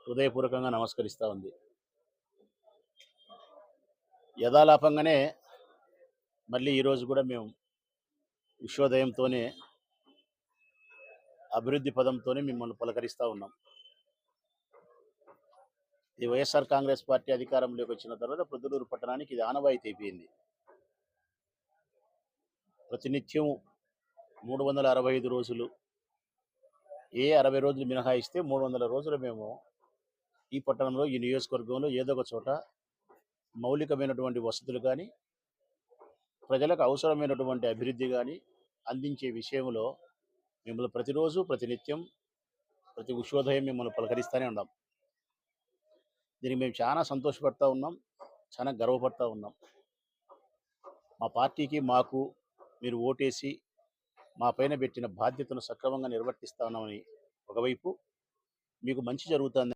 హృదయపూర్వకంగా నమస్కరిస్తా ఉంది. యథాలాపంగానే మళ్ళీ ఈరోజు కూడా మేము విశ్వోదయంతోనే అభివృద్ధి పదంతోనే మిమ్మల్ని పలకరిస్తా ఉన్నాం. ఈ వైఎస్ఆర్ కాంగ్రెస్ పార్టీ అధికారంలోకి వచ్చిన తర్వాత ప్రొద్దుటూరు పట్టణానికి ఇది ఆనవాయితీ అయిపోయింది. ప్రతినిత్యం 365 రోజులు, ఏ 60 రోజులు మినహాయిస్తే 300 రోజులు మేము ఈ పట్టణంలో, ఈ నియోజకవర్గంలో ఏదో ఒక చోట మౌలికమైనటువంటి వసతులు కానీ, ప్రజలకు అవసరమైనటువంటి అభివృద్ధి కానీ అందించే విషయంలో మిమ్మల్ని ప్రతిరోజు, ప్రతినిత్యం, ప్రతి ఉషోదయం మిమ్మల్ని పలకరిస్తూనే ఉన్నాం. దీనికి మేము చాలా సంతోషపడతా ఉన్నాం, చాలా గర్వపడతా ఉన్నాం. మా పార్టీకి, మాకు మీరు ఓటేసి మా పైన పెట్టిన బాధ్యతను సక్రమంగా నిర్వర్తిస్తా ఉన్నామని ఒకవైపు, మీకు మంచి జరుగుతుంది